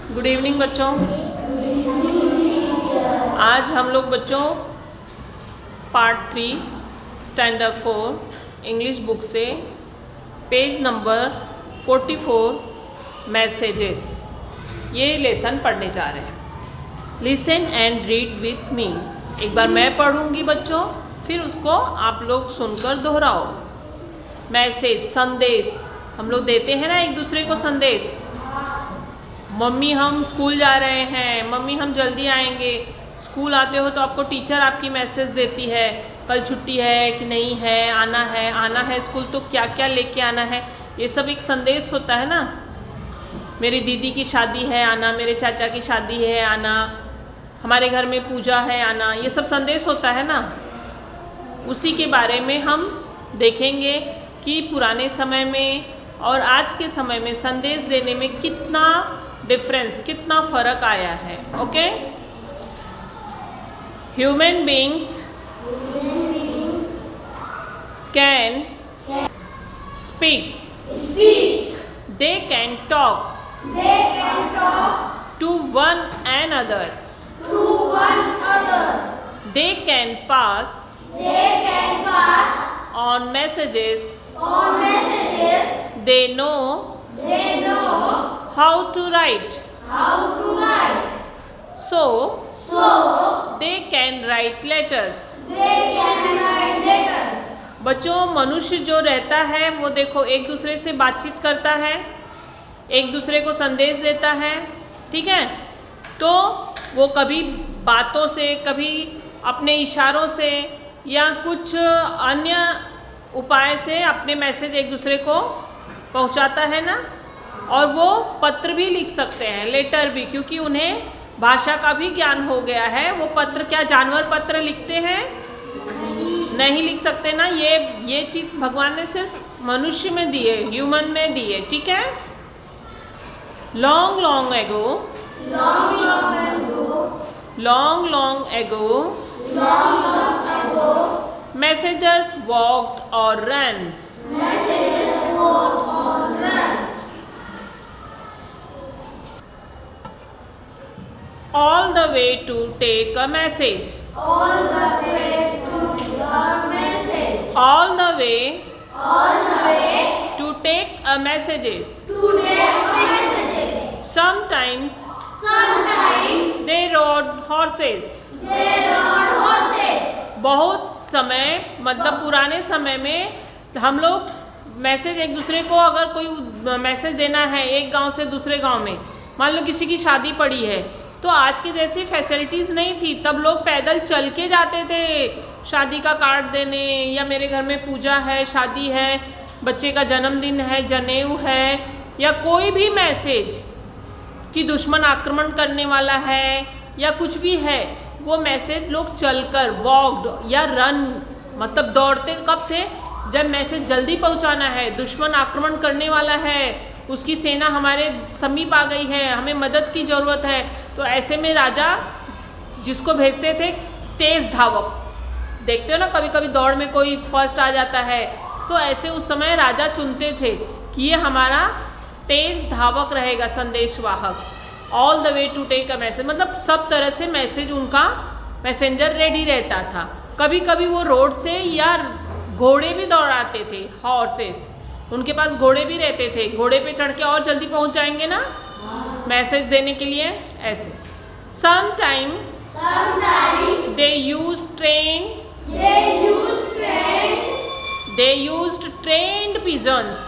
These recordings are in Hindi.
गुड इवनिंग बच्चों। आज हम लोग बच्चों पार्ट 3 स्टैंडर्ड 4 इंग्लिश बुक से पेज नंबर 44 मैसेजेस ये लेसन पढ़ने जा रहे हैं। Listen and read with me. एक बार मैं पढ़ूंगी बच्चों, फिर उसको आप लोग सुनकर दोहराओ। मैसेज संदेश, हम लोग देते हैं ना एक दूसरे को संदेश। मम्मी हम स्कूल जा रहे हैं, मम्मी हम जल्दी आएंगे। स्कूल आते हो तो आपको टीचर आपकी मैसेज देती है, कल छुट्टी है कि नहीं है, आना है स्कूल तो क्या क्या लेके आना है। ये सब एक संदेश होता है ना। मेरी दीदी की शादी है, आना। मेरे चाचा की शादी है, आना। हमारे घर में पूजा है, आना। ये सब संदेश होता है ना। उसी के बारे में हम देखेंगे कि पुराने समय में और आज के समय में संदेश देने में कितना डिफरेंस, कितना फ़र्क आया है। Okay. Human beings can speak, they can talk to one another, they can pass on messages, they know how to write, so they can write letters. बच्चों मनुष्य जो रहता है वो देखो एक दूसरे से बातचीत करता है, एक दूसरे को संदेश देता है, ठीक है। तो वो कभी बातों से, कभी अपने इशारों से या कुछ अन्य उपाय से अपने मैसेज एक दूसरे को पहुंचाता है ना। और वो पत्र भी लिख सकते हैं, लेटर भी, क्योंकि उन्हें भाषा का भी ज्ञान हो गया है। वो पत्र क्या जानवर पत्र लिखते हैं? नहीं लिख सकते ना। ये चीज़ भगवान ने सिर्फ मनुष्य में दी है, ह्यूमन में दी है, ठीक है। long long ago messengers walked or ran, all the way to take a message, all the way to take a messages. Sometimes they rode horses. बहुत समय मतलब पुराने समय में हम लोग मैसेज एक दूसरे को, अगर कोई मैसेज देना है एक गांव से दूसरे गांव में, मान लो किसी की शादी पड़ी है, तो आज की जैसी फैसिलिटीज़ नहीं थी। तब लोग पैदल चल के जाते थे शादी का कार्ड देने, या मेरे घर में पूजा है, शादी है, बच्चे का जन्मदिन है, जनेऊ है, या कोई भी मैसेज कि दुश्मन आक्रमण करने वाला है या कुछ भी है, वो मैसेज लोग चलकर वॉक्ड या रन मतलब दौड़ते कब थे? जब मैसेज जल्दी पहुंचाना है, दुश्मन आक्रमण करने वाला है, उसकी सेना हमारे समीप आ गई है, हमें मदद की ज़रूरत है। तो ऐसे में राजा जिसको भेजते थे तेज़ धावक, देखते हो ना कभी कभी दौड़ में कोई फर्स्ट आ जाता है, तो ऐसे उस समय राजा चुनते थे कि ये हमारा तेज धावक रहेगा, संदेशवाहक। All the way to take a message मतलब सब तरह से मैसेज उनका मैसेंजर रेडी रहता था। कभी कभी वो रोड से या घोड़े भी दौड़ाते थे, हॉर्सेस, उनके पास घोड़े भी रहते थे, घोड़े पे चढ़ के और जल्दी पहुंच जाएंगे ना मैसेज देने के लिए। ऐसे sometime they used trained pigeons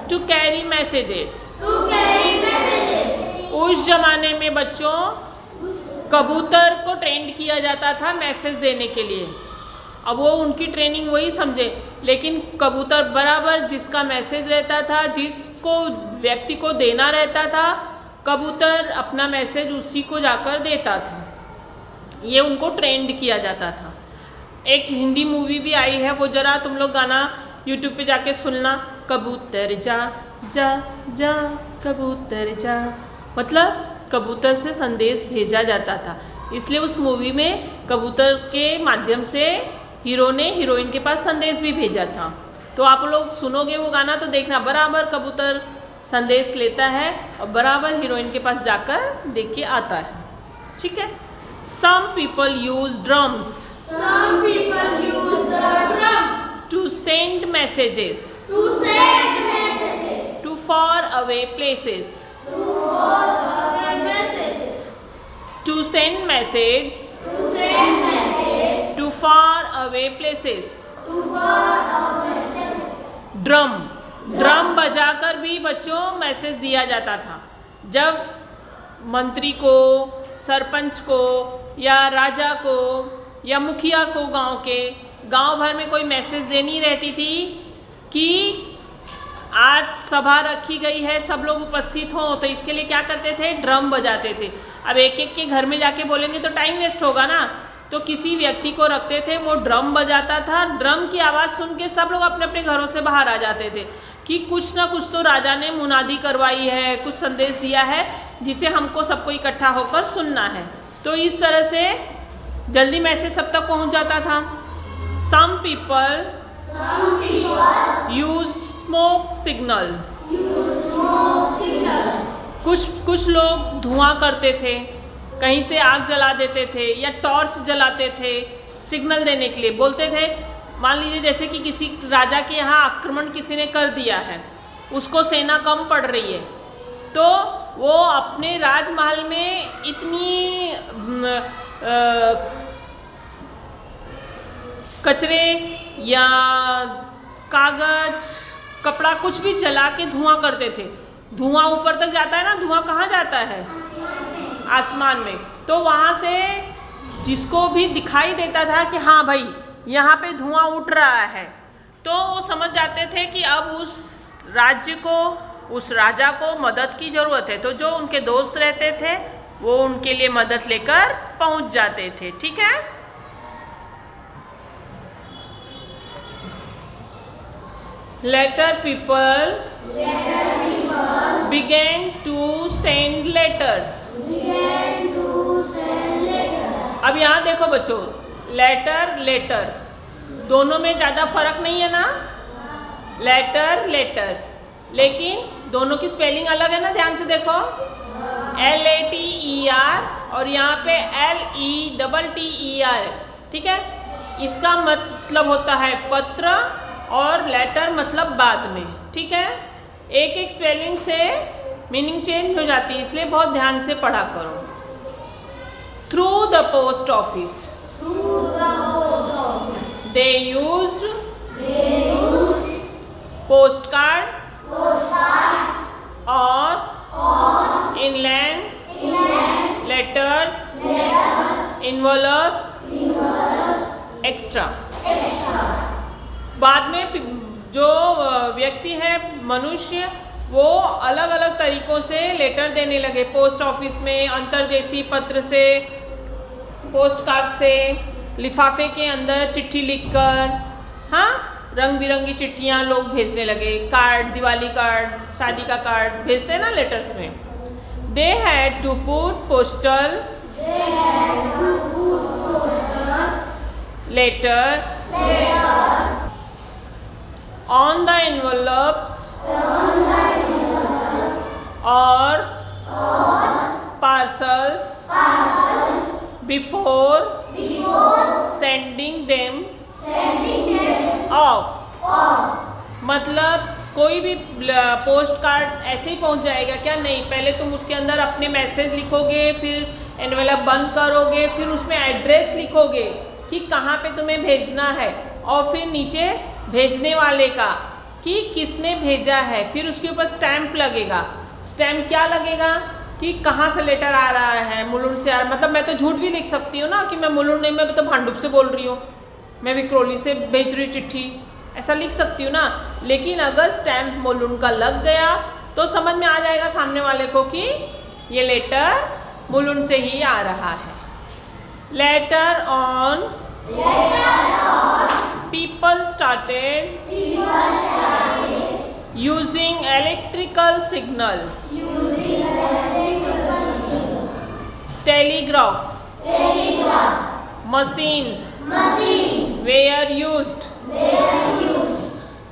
to carry messages. उस जमाने में बच्चों कबूतर को ट्रेंड किया जाता था मैसेज देने के लिए। अब वो उनकी ट्रेनिंग वही समझे, लेकिन कबूतर बराबर जिसका मैसेज रहता था, जिसको व्यक्ति को देना रहता था, कबूतर अपना मैसेज उसी को जाकर देता था। ये उनको ट्रेंड किया जाता था। एक हिंदी मूवी भी आई है, वो जरा तुम लोग गाना यूट्यूब पे जाके सुनना, कबूतर जा जा जा कबूतर जा, मतलब कबूतर से संदेश भेजा जाता था। इसलिए उस मूवी में कबूतर के माध्यम से हीरो ने हीरोइन के पास संदेश भी भेजा था। तो आप लोग सुनोगे वो गाना तो देखना, बराबर कबूतर संदेश लेता है और बराबर हीरोइन के पास जाकर दे के आता है। ठीक है। Some people use drums Some people use the drum to send messages to send messages to far away places. to all away messages To send message to send messages to far away places. to far away places. Drum बजाकर भी बच्चों मैसेज दिया जाता था। जब मंत्री को, सरपंच को या राजा को या मुखिया को गांव भर में कोई मैसेज देनी रहती थी कि आज सभा रखी गई है, सब लोग उपस्थित हों, तो इसके लिए क्या करते थे? ड्रम बजाते थे। अब एक एक के घर में जाके बोलेंगे तो टाइम वेस्ट होगा ना, तो किसी व्यक्ति को रखते थे, वो ड्रम बजाता था। ड्रम की आवाज़ सुन के सब लोग अपने अपने घरों से बाहर आ जाते थे कि कुछ ना कुछ तो राजा ने मुनादी करवाई है, कुछ संदेश दिया है जिसे हमको सबको इकट्ठा होकर सुनना है। तो इस तरह से जल्दी मैसेज सब तक पहुंच जाता था। Some people use smoke signal. कुछ लोग धुआं करते थे, कहीं से आग जला देते थे या टॉर्च जलाते थे सिग्नल देने के लिए। बोलते थे, मान लीजिए जैसे कि किसी राजा के यहाँ आक्रमण किसी ने कर दिया है, उसको सेना कम पड़ रही है, तो वो अपने राजमहल में इतनी कचरे या कागज, कपड़ा कुछ भी जला के धुआं करते थे। धुआं ऊपर तक जाता है ना, धुआं कहाँ जाता है? आसमान में। तो वहाँ से जिसको भी दिखाई देता था कि हाँ भाई यहाँ पे धुआं उठ रहा है, तो वो समझ जाते थे कि अब उस राज्य को, उस राजा को मदद की ज़रूरत है। तो जो उनके दोस्त रहते थे वो उनके लिए मदद लेकर पहुँच जाते थे। ठीक है। Later people began to send letters. अब यहाँ देखो बच्चों, लेटर दोनों में ज़्यादा फर्क नहीं है ना, लेटर्स, लेकिन दोनों की स्पेलिंग अलग है ना, ध्यान से देखो। LATER और यहाँ पे LETTER। ठीक है। इसका मतलब होता है पत्र और लेटर मतलब बाद में। ठीक है। एक एक स्पेलिंग से मीनिंग चेंज हो जाती है, इसलिए बहुत ध्यान से पढ़ा करो। Through the post office they used post card और इनलैंड लेटर्स, इन्वॉल्व्स एक्स्ट्रा। बाद में जो व्यक्ति है, मनुष्य, वो अलग अलग तरीक़ों से लेटर देने लगे। पोस्ट ऑफिस में, अंतर्देशीय पत्र से, पोस्ट कार्ड से, लिफाफे के अंदर चिट्ठी लिखकर, हाँ, रंग बिरंगी चिट्ठियाँ लोग भेजने लगे। कार्ड, दिवाली कार्ड, शादी का कार्ड भेजते हैं ना लेटर्स में। They had to put postal letter on the envelopes or parcels before sending them off। मतलब कोई भी पोस्ट कार्ड ऐसे ही पहुंच जाएगा क्या? नहीं, पहले तुम उसके अंदर अपने मैसेज लिखोगे, फिर एनवेलप बंद करोगे, फिर उसमें एड्रेस लिखोगे कि कहाँ पे तुम्हें भेजना है, और फिर नीचे भेजने वाले का कि किसने भेजा है, फिर उसके ऊपर स्टैम्प लगेगा। स्टैम्प क्या लगेगा? कि कहाँ से लेटर आ रहा है, मुलुंड से आ रहा है। मतलब मैं तो झूठ भी लिख सकती हूँ ना कि मैं मुलुंड नहीं, मैं तो भांडुप से बोल रही हूँ, मैं विक्रोली से भेज रही चिट्ठी, ऐसा लिख सकती हूँ ना। लेकिन अगर स्टैम्प मुलुंड का लग गया तो समझ में आ जाएगा सामने वाले को कि ये लेटर मुलुंड से ही आ रहा है। Later on people started using electrical signal, telegraph machines were used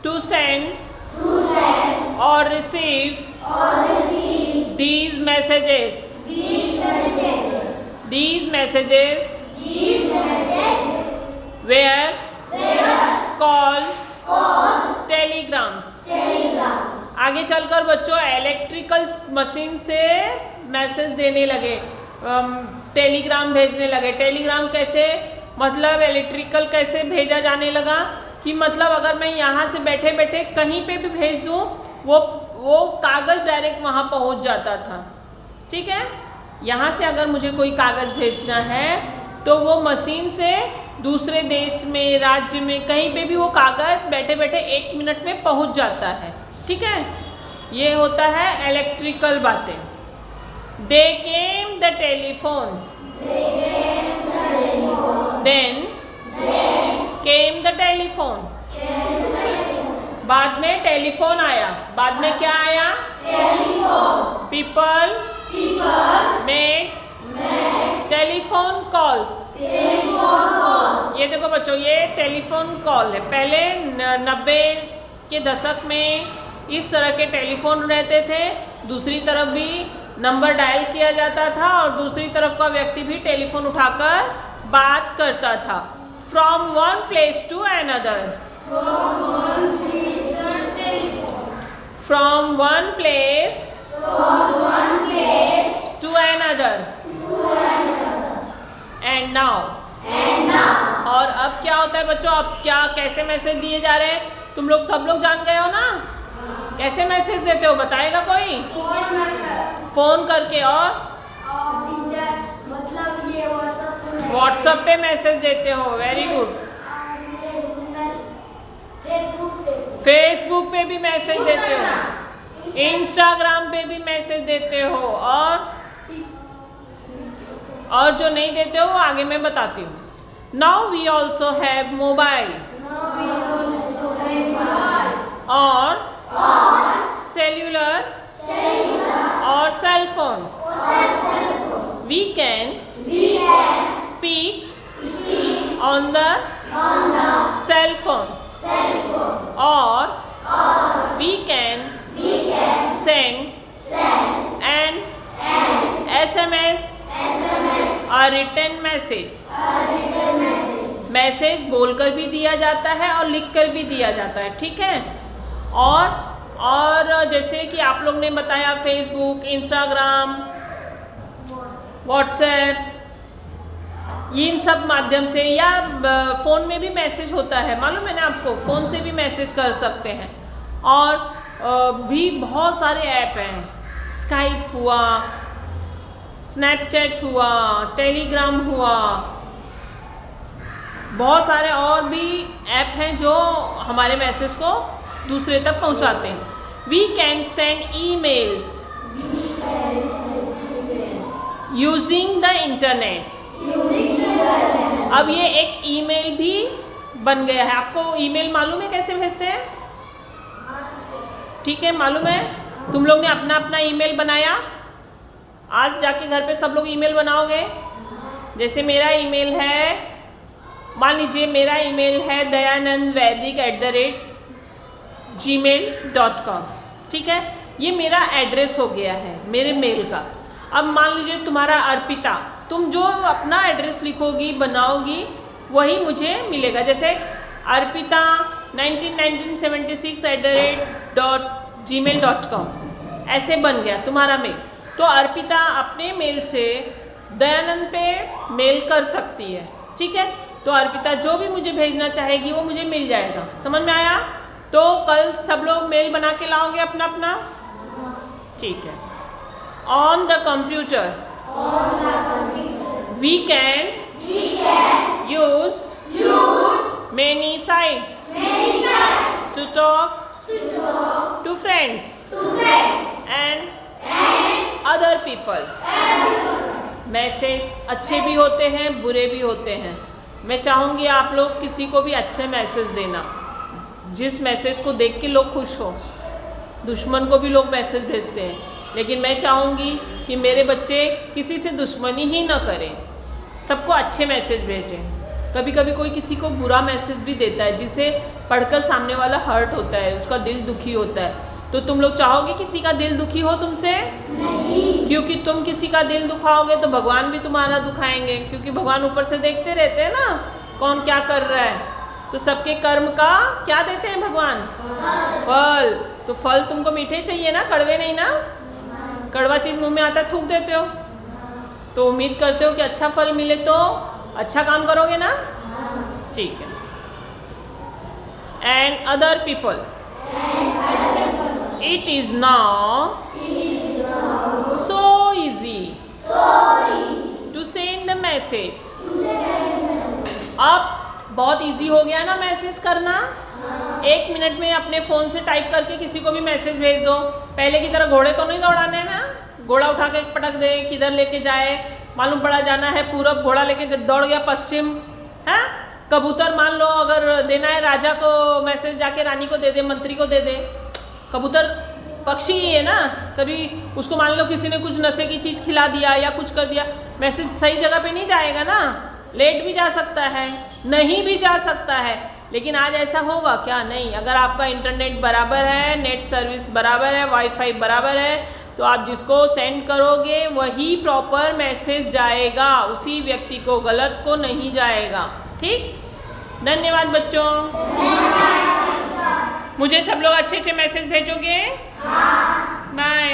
to send or receive or receive these messages. these messages. These messages These messages were were called telegrams. telegrams. आगे चलकर बच्चों इलेक्ट्रिकल मशीन से मैसेज देने लगे, टेलीग्राम भेजने लगे। टेलीग्राम कैसे, मतलब इलेक्ट्रिकल कैसे भेजा जाने लगा कि मतलब अगर मैं यहाँ से बैठे बैठे कहीं पे भी भेज दूँ वो कागज़ डायरेक्ट वहाँ पहुँच जाता था। ठीक है, यहाँ से अगर मुझे कोई कागज़ भेजना है तो वो मशीन से दूसरे देश में, राज्य में, कहीं पे भी वो कागज़ बैठे बैठे 1 मिनट में पहुँच जाता है। ठीक है, ये होता है इलेक्ट्रिकल बातें। They came the telephone, then came the telephone. बाद में टेलीफोन आया। बाद में क्या आया? People made telephone calls. ये देखो बच्चों, ये टेलीफोन कॉल है। पहले 90 के दशक में इस तरह के टेलीफोन रहते थे। दूसरी तरफ भी नंबर डायल किया जाता था और दूसरी तरफ का व्यक्ति भी टेलीफोन उठाकर बात करता था। From one place to another, from one place to another. And now, और अब क्या होता है बच्चों, अब क्या कैसे मैसेज दिए जा रहे हैं? तुम लोग सब लोग जान गए हो ना कैसे मैसेज देते हो? बताएगा कोई? फोन करके। और मतलब ये व्हाट्सएप पे मैसेज देते हो। Very good. फेसबुक पे भी मैसेज देते हो, इंस्टाग्राम पे भी मैसेज देते हो, और जो नहीं देते हो आगे मैं बताती हूँ। Now we also have mobile और सेल्यूलर और cell phone. We can speak on the cell phone और we can send an SMS or written message। Message बोलकर भी दिया जाता है और लिखकर भी दिया जाता है। ठीक है, और जैसे कि आप लोग ने बताया फेसबुक, इंस्टाग्राम, व्हाट्सएप, इन सब माध्यम से, या फ़ोन में भी मैसेज होता है, मालूम है ना आपको? फ़ोन से भी मैसेज कर सकते हैं। और भी बहुत सारे ऐप हैं, स्काइप हुआ, स्नैपचैट हुआ, टेलीग्राम हुआ, बहुत सारे और भी ऐप हैं जो हमारे मैसेज को दूसरे तक पहुंचाते हैं। We can send emails using the internet. अब ये एक ईमेल भी बन गया है। आपको ईमेल मालूम है कैसे भेजते हैं? ठीक है, मालूम है? तुम लोग ने अपना अपना ईमेल बनाया। आज जाके घर पे सब लोग ईमेल बनाओगे। जैसे मेरा ईमेल है, मान लीजिए मेरा ईमेल है dayanandvaidik@gmail.com। ठीक है, ये मेरा एड्रेस हो गया है मेरे मेल का। अब मान लीजिए तुम्हारा अर्पिता, तुम जो अपना एड्रेस लिखोगी, बनाओगी, वही मुझे मिलेगा। जैसे अर्पिता 1976@gmail.com ऐसे बन गया तुम्हारा मेल। तो अर्पिता अपने मेल से दयानंद पे मेल कर सकती है। ठीक है, तो अर्पिता जो भी मुझे भेजना चाहेगी वो मुझे मिल जाएगा। समझ में आया? तो कल सब लोग मेल बना के लाओगे अपना अपना। ठीक है। On the computer we can use many sites to talk to friends and other people। Message अच्छे भी होते हैं, बुरे भी होते हैं। मैं चाहूँगी आप लोग किसी को भी अच्छे मैसेज देना, जिस मैसेज को देख के लोग खुश हो। दुश्मन को भी लोग मैसेज भेजते हैं, लेकिन मैं चाहूँगी कि मेरे बच्चे किसी से दुश्मनी ही ना करें, सबको अच्छे मैसेज भेजें। कभी कभी कोई किसी को बुरा मैसेज भी देता है, जिसे पढ़कर सामने वाला हर्ट होता है, उसका दिल दुखी होता है। तो तुम लोग चाहोगे किसी का दिल दुखी हो तुमसे? नहीं। क्योंकि तुम किसी का दिल दुखाओगे तो भगवान भी तुम्हारा दुखाएंगे, क्योंकि भगवान ऊपर से देखते रहते हैं ना कौन क्या कर रहा है। तो सबके कर्म का क्या देते हैं भगवान? फल। तो फल तुमको मीठे चाहिए ना, कड़वे नहीं ना। कड़वा चीज मुंह में आता है थूक देते हो। तो उम्मीद करते हो कि अच्छा फल मिले तो अच्छा काम करोगे ना। ठीक है। And other people, it is now so easy to send a message. अब बहुत इजी हो गया ना मैसेज करना। 1 मिनट में अपने फ़ोन से टाइप करके किसी को भी मैसेज भेज दो। पहले की तरह घोड़े तो नहीं दौड़ाने ना, घोड़ा उठा के पटक दे, किधर लेके जाए मालूम पड़ा, जाना है पूरब घोड़ा लेके दौड़ गया पश्चिम है। कबूतर मान लो अगर देना है राजा को मैसेज, जाके रानी को दे दे, मंत्री को दे दे। कबूतर पक्षी ही है ना, कभी उसको मान लो किसी ने कुछ नशे की चीज़ खिला दिया या कुछ कर दिया, मैसेज सही जगह पे नहीं जाएगा ना, लेट भी जा सकता है, नहीं भी जा सकता है। लेकिन आज ऐसा होगा क्या? नहीं। अगर आपका इंटरनेट बराबर है, नेट सर्विस बराबर है, वाईफाई बराबर है, तो आप जिसको सेंड करोगे वही प्रॉपर मैसेज जाएगा, उसी व्यक्ति को, गलत को नहीं जाएगा। ठीक। धन्यवाद बच्चों। मुझे सब लोग अच्छे अच्छे मैसेज भेजोगे? हाँ। बाय।